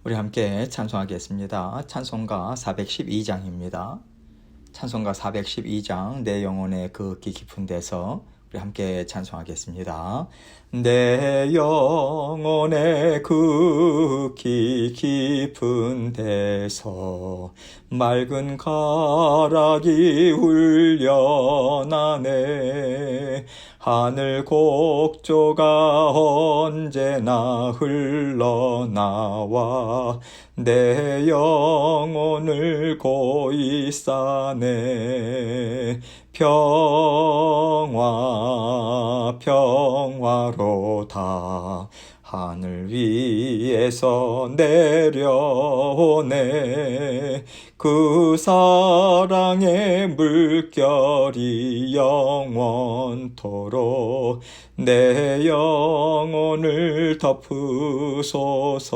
우리 함께 찬송하겠습니다. 찬송가 412장입니다. 찬송가 412장 내 영혼의 극히 깊은 데서 우리 함께 찬송하겠습니다. 내 영혼의 극히 깊은 데서 맑은 가락이 훈련하네. 하늘 곡조가 언제나 흘러나와 내 영혼을 고이 싸네. 평화로다 하늘 위에서 내려오네. 그 사랑의 물결이 영원토록 내 영혼을 덮으소서.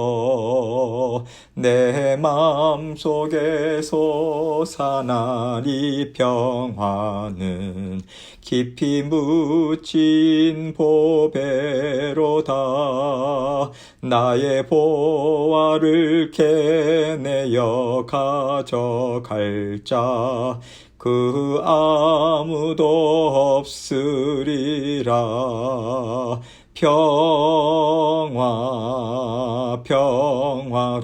내 마음속에 솟아나리 평화는 깊이 묻힌 보배로다. 나의 보화를 캐내어 가져갈 자 그 아무도 없으리라.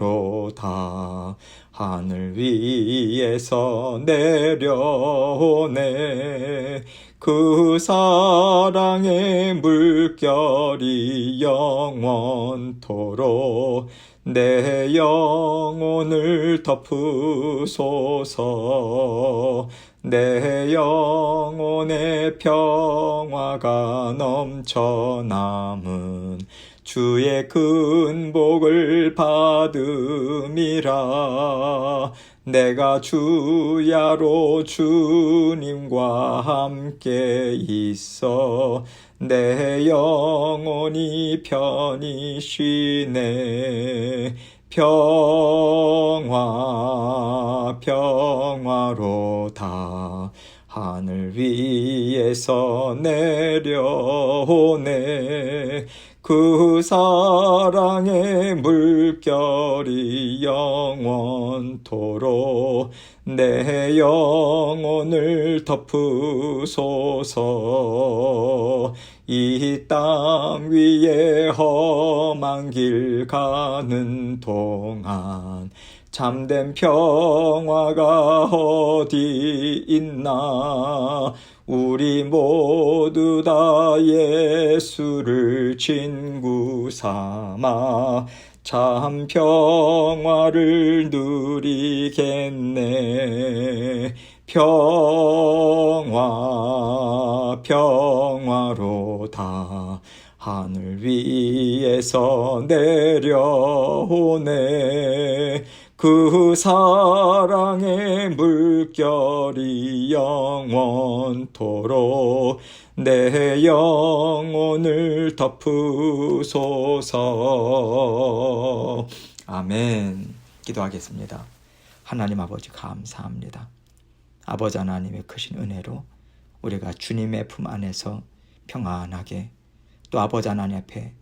평화로다 하늘 위에서 내려오네. 그 사랑의 물결이 영원토록 내 영혼을 덮으소서. 내 영혼의 평화가 넘쳐남은 주의 큰 복을 받음이라. 내가 주야로 주님과 함께 있어 내 영혼이 편히 쉬네. 평화로다 하늘 위에서 내려오네. 그 사랑의 물결이 영원토록 내 영혼을 덮으소서. 이 땅 위에 험한 길 가는 동안 참된 평화가 어디 있나. 우리 모두 다 예수를 친구 삼아 참 평화를 누리겠네. 평화로다 하늘 위에서 내려오네. 그 사랑의 물결이 영원토록 내 영혼을 덮으소서. 아멘. 기도하겠습니다. 하나님 아버지 감사합니다. 아버지 하나님의 크신 은혜로 우리가 주님의 품 안에서 평안하게 또 아버지 하나님 앞에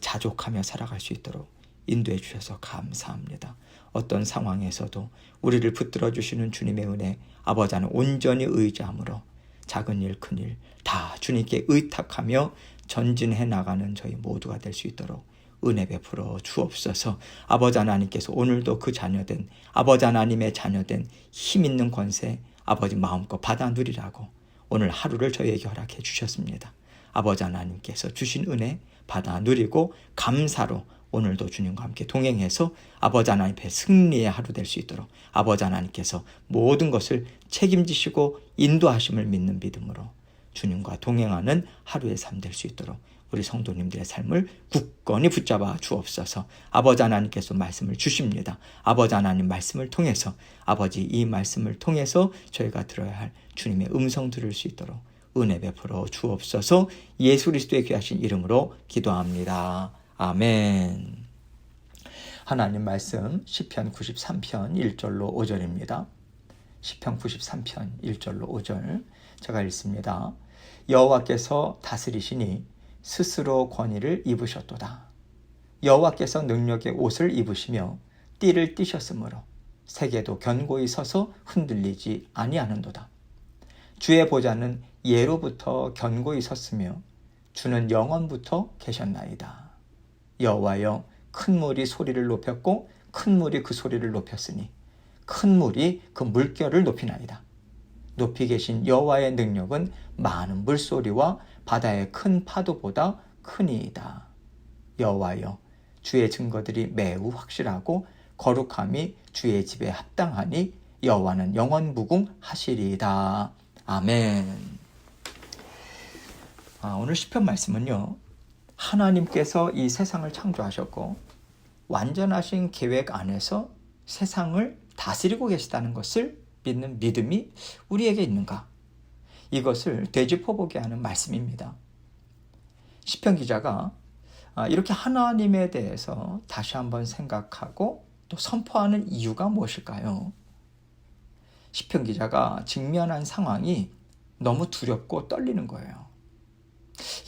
자족하며 살아갈 수 있도록 인도해 주셔서 감사합니다. 어떤 상황에서도 우리를 붙들어 주시는 주님의 은혜 아버지 하나님 온전히 의지함으로 작은 일 큰 일 다 주님께 의탁하며 전진해 나가는 저희 모두가 될 수 있도록 은혜 베풀어 주옵소서. 아버지 하나님께서 오늘도 그 자녀된 아버지 하나님의 자녀된 힘있는 권세 아버지 마음껏 받아 누리라고 오늘 하루를 저희에게 허락해 주셨습니다. 아버지 하나님께서 주신 은혜 받아 누리고 감사로 오늘도 주님과 함께 동행해서 아버지 하나님 앞에 승리의 하루 될 수 있도록 아버지 하나님께서 모든 것을 책임지시고 인도하심을 믿는 믿음으로 주님과 동행하는 하루의 삶 될 수 있도록 우리 성도님들의 삶을 굳건히 붙잡아 주옵소서. 아버지 하나님께서 말씀을 주십니다. 아버지 하나님 말씀을 통해서 아버지 이 말씀을 통해서 저희가 들어야 할 주님의 음성 들을 수 있도록 은혜 베풀어 주옵소서. 예수 그리스도의 귀하신 이름으로 기도합니다. 아멘. 하나님 말씀 시편 93편 1절로 5절입니다. 시편 93편 1절로 5절 제가 읽습니다. 여호와께서 다스리시니 스스로 권위를 입으셨도다. 여호와께서 능력의 옷을 입으시며 띠를 띠셨으므로 세계도 견고히 서서 흔들리지 아니하는도다. 주의 보좌는 예로부터 견고히 섰으며 주는 영원부터 계셨나이다. 여호와여, 큰 물이 소리를 높였고 큰 물이 그 소리를 높였으니 큰 물이 그 물결을 높이나이다. 높이 계신 여호와의 능력은 많은 물소리와 바다의 큰 파도보다 크니이다. 여호와여, 주의 증거들이 매우 확실하고 거룩함이 주의 집에 합당하니 여호와는 영원무궁하시리이다. 아멘. 오늘 시편 말씀은요, 하나님께서 이 세상을 창조하셨고 완전하신 계획 안에서 세상을 다스리고 계시다는 것을 믿는 믿음이 우리에게 있는가? 이것을 되짚어보게 하는 말씀입니다. 시편 기자가 이렇게 하나님에 대해서 다시 한번 생각하고 또 선포하는 이유가 무엇일까요? 시편 기자가 직면한 상황이 너무 두렵고 떨리는 거예요.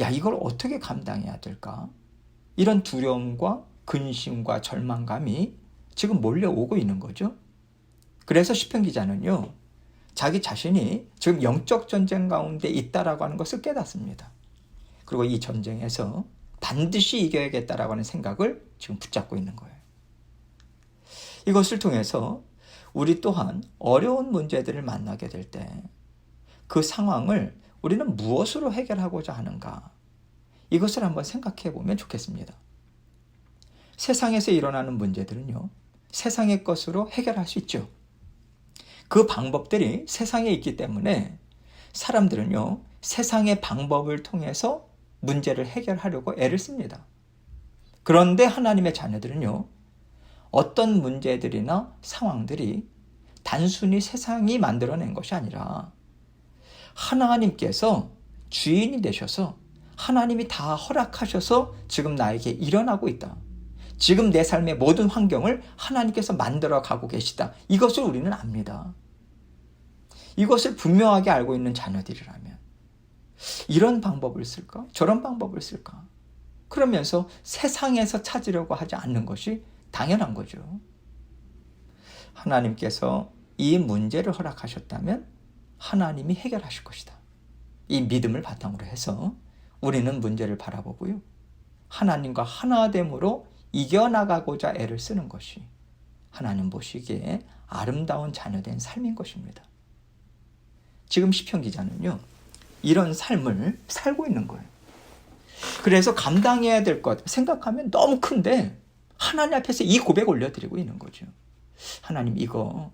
야, 이걸 어떻게 감당해야 될까? 이런 두려움과 근심과 절망감이 지금 몰려오고 있는 거죠. 그래서 시편 기자는요, 자기 자신이 지금 영적 전쟁 가운데 있다라고 하는 것을 깨닫습니다. 그리고 이 전쟁에서 반드시 이겨야겠다라고 하는 생각을 지금 붙잡고 있는 거예요. 이것을 통해서 우리 또한 어려운 문제들을 만나게 될 때 그 상황을 우리는 무엇으로 해결하고자 하는가? 이것을 한번 생각해 보면 좋겠습니다. 세상에서 일어나는 문제들은요, 세상의 것으로 해결할 수 있죠. 그 방법들이 세상에 있기 때문에 사람들은요, 세상의 방법을 통해서 문제를 해결하려고 애를 씁니다. 그런데 하나님의 자녀들은요, 어떤 문제들이나 상황들이 단순히 세상이 만들어낸 것이 아니라 하나님께서 주인이 되셔서 하나님이 다 허락하셔서 지금 나에게 일어나고 있다. 지금 내 삶의 모든 환경을 하나님께서 만들어 가고 계시다. 이것을 우리는 압니다. 이것을 분명하게 알고 있는 자녀들이라면 이런 방법을 쓸까? 저런 방법을 쓸까? 그러면서 세상에서 찾으려고 하지 않는 것이 당연한 거죠. 하나님께서 이 문제를 허락하셨다면 하나님이 해결하실 것이다. 이 믿음을 바탕으로 해서 우리는 문제를 바라보고요, 하나님과 하나됨으로 이겨나가고자 애를 쓰는 것이 하나님 보시기에 아름다운 자녀된 삶인 것입니다. 지금 시편 기자는요, 이런 삶을 살고 있는 거예요. 그래서 감당해야 될 것 생각하면 너무 큰데 하나님 앞에서 이 고백 올려드리고 있는 거죠. 하나님, 이거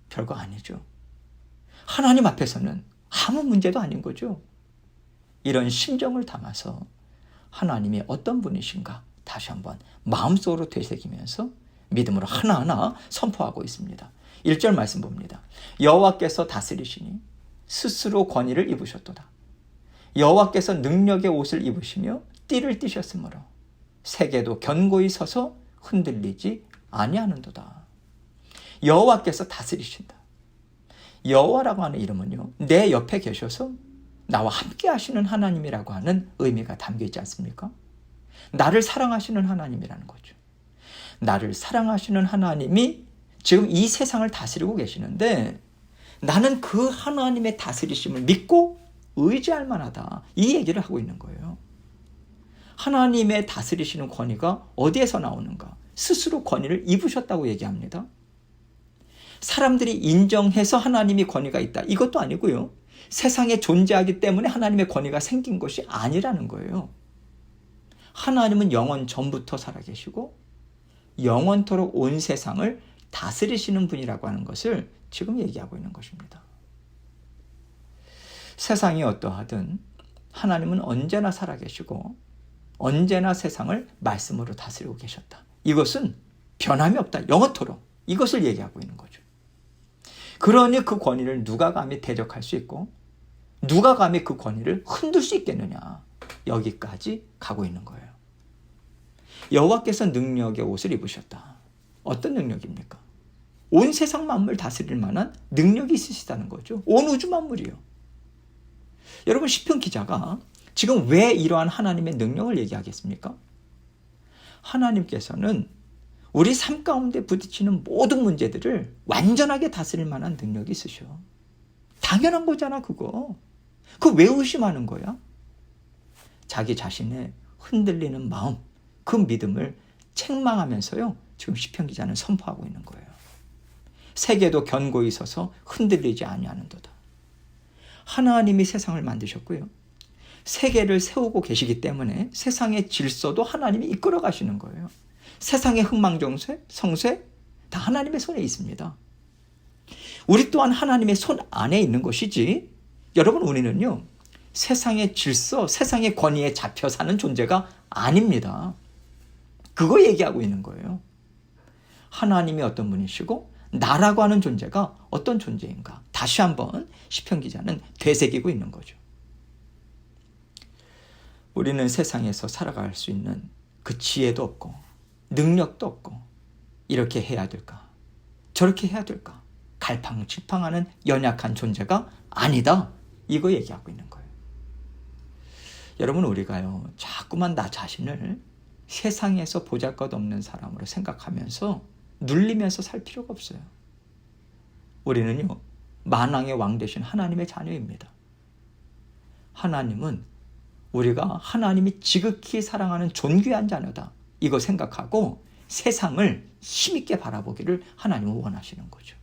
별거 아니죠. 하나님 앞에서는 아무 문제도 아닌 거죠. 이런 심정을 담아서 하나님이 어떤 분이신가 다시 한번 마음속으로 되새기면서 믿음으로 하나하나 선포하고 있습니다. 1절 말씀 봅니다. 여호와께서 다스리시니 스스로 권위를 입으셨도다. 여호와께서 능력의 옷을 입으시며 띠를 띠셨으므로 세계도 견고히 서서 흔들리지 아니하는도다. 여호와께서 다스리신다. 여호와라고 하는 이름은요, 내 옆에 계셔서 나와 함께 하시는 하나님이라고 하는 의미가 담겨 있지 않습니까? 나를 사랑하시는 하나님이라는 거죠. 나를 사랑하시는 하나님이 지금 이 세상을 다스리고 계시는데 나는 그 하나님의 다스리심을 믿고 의지할 만하다. 이 얘기를 하고 있는 거예요. 하나님의 다스리시는 권위가 어디에서 나오는가? 스스로 권위를 입으셨다고 얘기합니다. 사람들이 인정해서 하나님이 권위가 있다. 이것도 아니고요. 세상에 존재하기 때문에 하나님의 권위가 생긴 것이 아니라는 거예요. 하나님은 영원 전부터 살아계시고 영원토록 온 세상을 다스리시는 분이라고 하는 것을 지금 얘기하고 있는 것입니다. 세상이 어떠하든 하나님은 언제나 살아계시고 언제나 세상을 말씀으로 다스리고 계셨다. 이것은 변함이 없다. 영원토록. 이것을 얘기하고 있는 거죠. 그러니 그 권위를 누가 감히 대적할 수 있고 누가 감히 그 권위를 흔들 수 있겠느냐. 여기까지 가고 있는 거예요. 여호와께서 능력의 옷을 입으셨다. 어떤 능력입니까? 온 세상 만물 다스릴 만한 능력이 있으시다는 거죠. 온 우주 만물이요. 여러분, 시편 기자가 지금 왜 이러한 하나님의 능력을 얘기하겠습니까? 하나님께서는 우리 삶 가운데 부딪히는 모든 문제들을 완전하게 다스릴 만한 능력이 있으셔. 당연한 거잖아, 그거. 그거 왜 의심하는 거야? 자기 자신의 흔들리는 마음, 그 믿음을 책망하면서요, 지금 시편 기자는 선포하고 있는 거예요. 세계도 견고히 서서 흔들리지 아니하는도다. 하나님이 세상을 만드셨고요, 세계를 세우고 계시기 때문에 세상의 질서도 하나님이 이끌어 가시는 거예요. 세상의 흥망정쇠, 성쇠 다 하나님의 손에 있습니다. 우리 또한 하나님의 손 안에 있는 것이지, 여러분, 우리는요, 세상의 질서, 세상의 권위에 잡혀 사는 존재가 아닙니다. 그거 얘기하고 있는 거예요. 하나님이 어떤 분이시고 나라고 하는 존재가 어떤 존재인가, 다시 한번 시편 기자는 되새기고 있는 거죠. 우리는 세상에서 살아갈 수 있는 그 지혜도 없고 능력도 없고, 이렇게 해야 될까, 저렇게 해야 될까, 갈팡질팡하는 연약한 존재가 아니다, 이거 얘기하고 있는 거예요. 여러분, 우리가요, 자꾸만 나 자신을 세상에서 보잘것없는 사람으로 생각하면서 눌리면서 살 필요가 없어요. 우리는요, 만왕의 왕 되신 하나님의 자녀입니다. 하나님은 우리가 하나님이 지극히 사랑하는 존귀한 자녀다, 이거 생각하고 세상을 힘있게 바라보기를 하나님은 원하시는 거죠.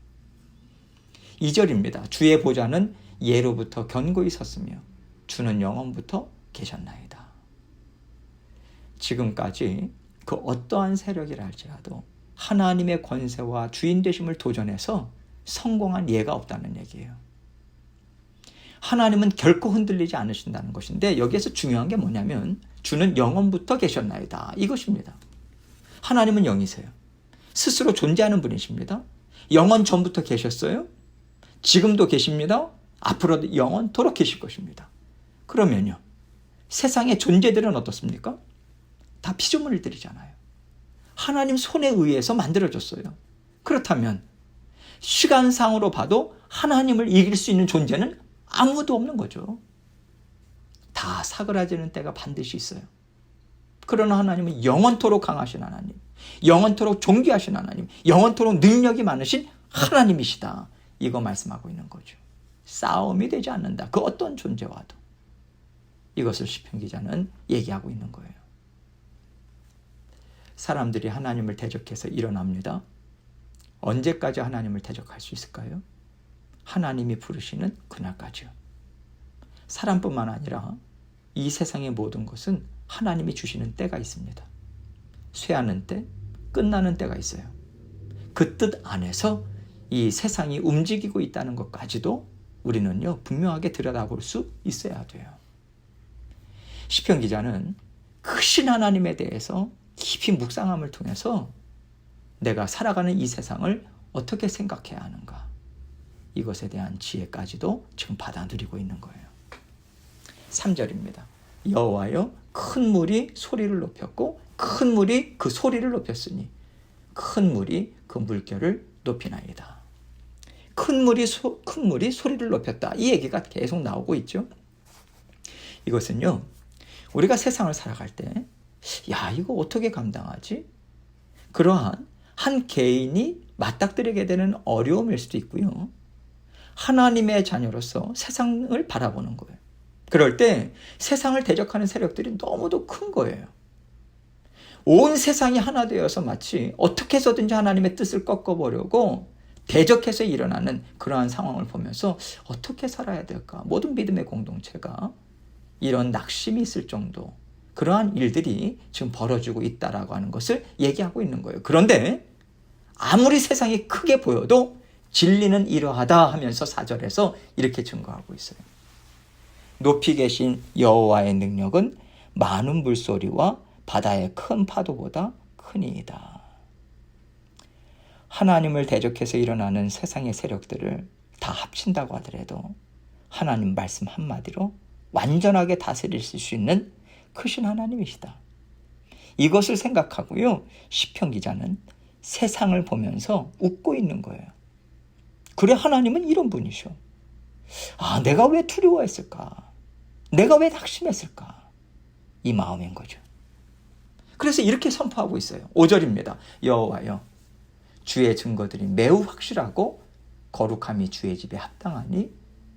2절입니다. 주의 보좌는 예로부터 견고히 섰으며 주는 영원부터 계셨나이다. 지금까지 그 어떠한 세력이라 할지라도 하나님의 권세와 주인 되심을 도전해서 성공한 예가 없다는 얘기예요. 하나님은 결코 흔들리지 않으신다는 것인데, 여기에서 중요한 게 뭐냐면 주는 영원부터 계셨나이다, 이것입니다. 하나님은 영이세요. 스스로 존재하는 분이십니다. 영원 전부터 계셨어요. 지금도 계십니다. 앞으로도 영원토록 계실 것입니다. 그러면요, 세상의 존재들은 어떻습니까? 다 피조물들이잖아요. 하나님 손에 의해서 만들어졌어요. 그렇다면 시간상으로 봐도 하나님을 이길 수 있는 존재는 아무도 없는 거죠. 다 사그라지는 때가 반드시 있어요. 그러나 하나님은 영원토록 강하신 하나님, 영원토록 존귀하신 하나님, 영원토록 능력이 많으신 하나님이시다, 이거 말씀하고 있는 거죠. 싸움이 되지 않는다, 그 어떤 존재와도. 이것을 시편 기자는 얘기하고 있는 거예요. 사람들이 하나님을 대적해서 일어납니다. 언제까지 하나님을 대적할 수 있을까요? 하나님이 부르시는 그날까지요. 사람뿐만 아니라 이 세상의 모든 것은 하나님이 주시는 때가 있습니다. 쇠하는 때, 끝나는 때가 있어요. 그 뜻 안에서 이 세상이 움직이고 있다는 것까지도 우리는요, 분명하게 들여다볼 수 있어야 돼요. 시편 기자는 크신 하나님에 대해서 깊이 묵상함을 통해서 내가 살아가는 이 세상을 어떻게 생각해야 하는가, 이것에 대한 지혜까지도 지금 받아 누리고 있는 거예요. 3절입니다. 여호와여, 큰 물이 소리를 높였고 큰 물이 그 소리를 높였으니 큰 물이 그 물결을 높이나이다. 큰 물이 소리를 높였다, 이 얘기가 계속 나오고 있죠. 이것은요, 우리가 세상을 살아갈 때, 야, 이거 어떻게 감당하지? 그러한 한 개인이 맞닥뜨리게 되는 어려움일 수도 있고요, 하나님의 자녀로서 세상을 바라보는 거예요. 그럴 때 세상을 대적하는 세력들이 너무도 큰 거예요. 온 세상이 하나 되어서 마치 어떻게 해서든지 하나님의 뜻을 꺾어보려고 대적해서 일어나는 그러한 상황을 보면서 어떻게 살아야 될까, 모든 믿음의 공동체가 이런 낙심이 있을 정도, 그러한 일들이 지금 벌어지고 있다라고 하는 것을 얘기하고 있는 거예요. 그런데 아무리 세상이 크게 보여도 진리는 이러하다 하면서 4절에서 이렇게 증거하고 있어요. 높이 계신 여호와의 능력은 많은 물소리와 바다의 큰 파도보다 크니이다. 하나님을 대적해서 일어나는 세상의 세력들을 다 합친다고 하더라도 하나님 말씀 한마디로 완전하게 다스리실 수 있는 크신 하나님이시다. 이것을 생각하고요, 시편 기자는 세상을 보면서 웃고 있는 거예요. 그래, 하나님은 이런 분이셔. 아, 내가 왜 두려워했을까? 내가 왜 낙심했을까? 이 마음인 거죠. 그래서 이렇게 선포하고 있어요. 5절입니다. 여호와여, 주의 증거들이 매우 확실하고 거룩함이 주의 집에 합당하니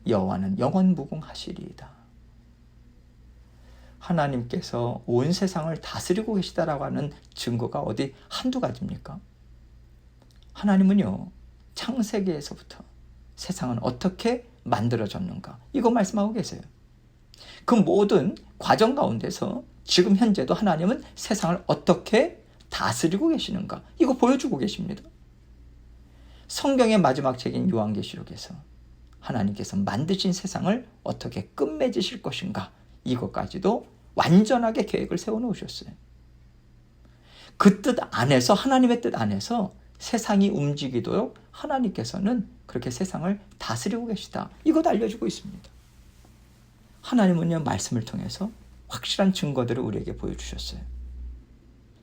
여호와는 영원무궁하시리이다. 하나님께서 온 세상을 다스리고 계시다라고 하는 증거가 어디 한두 가지입니까? 하나님은요, 창세기에서부터 세상은 어떻게 만들어졌는가, 이거 말씀하고 계세요. 그 모든 과정 가운데서 지금 현재도 하나님은 세상을 어떻게 다스리고 계시는가, 이거 보여주고 계십니다. 성경의 마지막 책인 요한계시록에서 하나님께서 만드신 세상을 어떻게 끝맺으실 것인가, 이것까지도 완전하게 계획을 세워놓으셨어요. 그 뜻 안에서, 하나님의 뜻 안에서 세상이 움직이도록 하나님께서는 그렇게 세상을 다스리고 계시다, 이것 알려주고 있습니다. 하나님은요, 말씀을 통해서 확실한 증거들을 우리에게 보여주셨어요.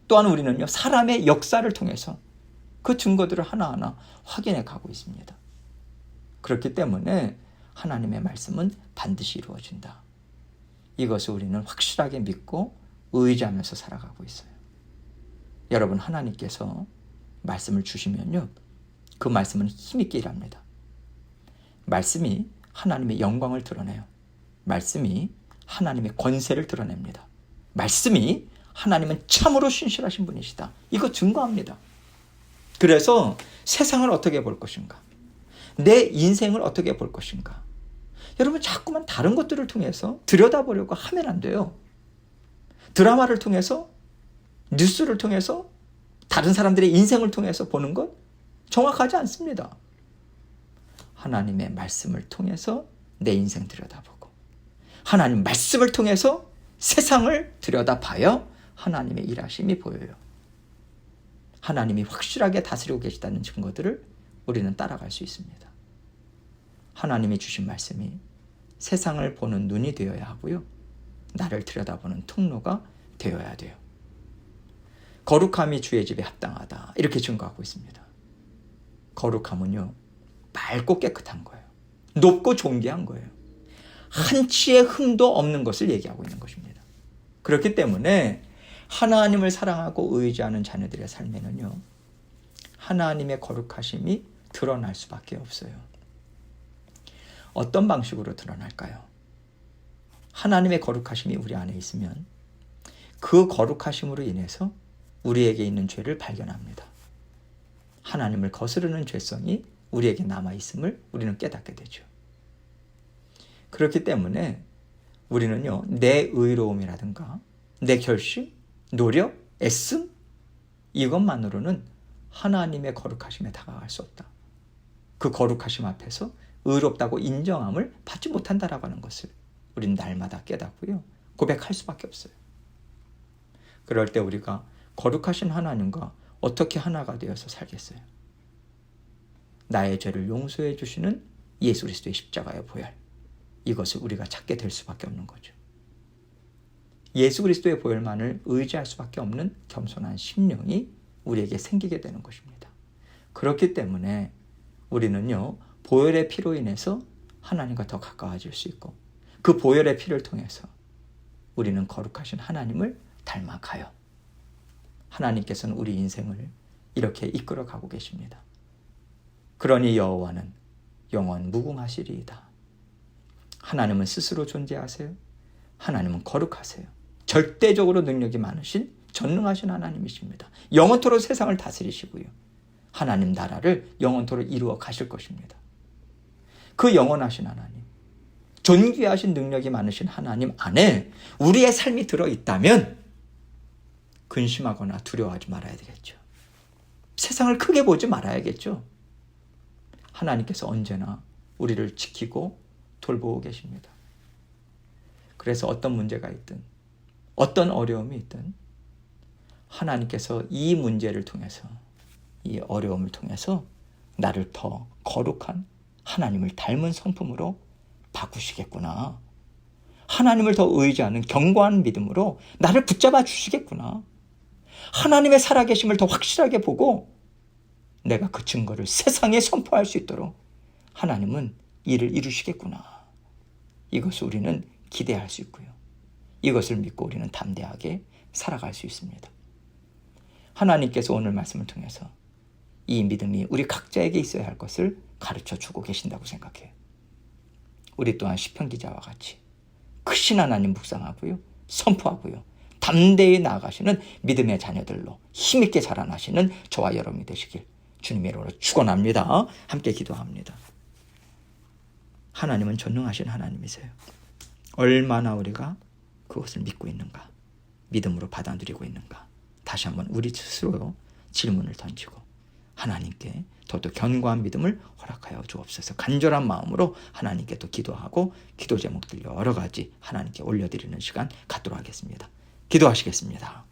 또한 우리는요, 사람의 역사를 통해서 그 증거들을 하나하나 확인해 가고 있습니다. 그렇기 때문에 하나님의 말씀은 반드시 이루어진다, 이것을 우리는 확실하게 믿고 의지하면서 살아가고 있어요. 여러분, 하나님께서 말씀을 주시면요, 그 말씀은 힘있게 일합니다. 말씀이 하나님의 영광을 드러내요. 말씀이 하나님의 권세를 드러냅니다. 말씀이 하나님은 참으로 신실하신 분이시다, 이거 증거합니다. 그래서 세상을 어떻게 볼 것인가, 내 인생을 어떻게 볼 것인가, 여러분 자꾸만 다른 것들을 통해서 들여다보려고 하면 안 돼요. 드라마를 통해서, 뉴스를 통해서, 다른 사람들의 인생을 통해서 보는 것 정확하지 않습니다. 하나님의 말씀을 통해서 내 인생 들여다보고, 하나님 말씀을 통해서 세상을 들여다봐야 하나님의 일하심이 보여요. 하나님이 확실하게 다스리고 계시다는 증거들을 우리는 따라갈 수 있습니다. 하나님이 주신 말씀이 세상을 보는 눈이 되어야 하고요, 나를 들여다보는 통로가 되어야 돼요. 거룩함이 주의 집에 합당하다, 이렇게 증거하고 있습니다. 거룩함은요, 맑고 깨끗한 거예요. 높고 존귀한 거예요. 한치의 흠도 없는 것을 얘기하고 있는 것입니다. 그렇기 때문에 하나님을 사랑하고 의지하는 자녀들의 삶에는요, 하나님의 거룩하심이 드러날 수밖에 없어요. 어떤 방식으로 드러날까요? 하나님의 거룩하심이 우리 안에 있으면 그 거룩하심으로 인해서 우리에게 있는 죄를 발견합니다. 하나님을 거스르는 죄성이 우리에게 남아있음을 우리는 깨닫게 되죠. 그렇기 때문에 우리는요, 내 의로움이라든가 내 결심, 노력, 애씀, 이것만으로는 하나님의 거룩하심에 다가갈 수 없다. 그 거룩하심 앞에서 의롭다고 인정함을 받지 못한다라고 하는 것을 우리는 날마다 깨닫고요, 고백할 수밖에 없어요. 그럴 때 우리가 거룩하신 하나님과 어떻게 하나가 되어서 살겠어요? 나의 죄를 용서해 주시는 예수 그리스도의 십자가의 보혈, 이것을 우리가 찾게 될 수밖에 없는 거죠. 예수 그리스도의 보혈만을 의지할 수밖에 없는 겸손한 심령이 우리에게 생기게 되는 것입니다. 그렇기 때문에 우리는요, 보혈의 피로 인해서 하나님과 더 가까워질 수 있고, 그 보혈의 피를 통해서 우리는 거룩하신 하나님을 닮아가요. 하나님께서는 우리 인생을 이렇게 이끌어가고 계십니다. 그러니 여호와는 영원 무궁하시리이다. 하나님은 스스로 존재하세요. 하나님은 거룩하세요. 절대적으로 능력이 많으신 전능하신 하나님이십니다. 영원토록 세상을 다스리시고요, 하나님 나라를 영원토록 이루어 가실 것입니다. 그 영원하신 하나님, 존귀하신 능력이 많으신 하나님 안에 우리의 삶이 들어있다면 근심하거나 두려워하지 말아야 되겠죠. 세상을 크게 보지 말아야겠죠. 하나님께서 언제나 우리를 지키고 돌보고 계십니다. 그래서 어떤 문제가 있든 어떤 어려움이 있든 하나님께서 이 문제를 통해서, 이 어려움을 통해서 나를 더 거룩한 하나님을 닮은 성품으로 바꾸시겠구나. 하나님을 더 의지하는 견고한 믿음으로 나를 붙잡아 주시겠구나. 하나님의 살아계심을 더 확실하게 보고 내가 그 증거를 세상에 선포할 수 있도록 하나님은 일을 이루시겠구나. 이것을 우리는 기대할 수 있고요, 이것을 믿고 우리는 담대하게 살아갈 수 있습니다. 하나님께서 오늘 말씀을 통해서 이 믿음이 우리 각자에게 있어야 할 것을 가르쳐 주고 계신다고 생각해요. 우리 또한 시편 기자와 같이 크신 하나님 묵상하고요, 선포하고요, 담대히 나아가시는 믿음의 자녀들로 힘있게 자라나시는 저와 여러분이 되시길 주님의 이름으로 축원합니다. 함께 기도합니다. 하나님은 전능하신 하나님이세요. 얼마나 우리가 그것을 믿고 있는가, 믿음으로 받아들이고 있는가, 다시 한번 우리 스스로 질문을 던지고 하나님께 더더 견고한 믿음을 허락하여 주옵소서. 간절한 마음으로 하나님께 또 기도하고 기도 제목들 여러 가지 하나님께 올려드리는 시간 갖도록 하겠습니다. 기도하시겠습니다.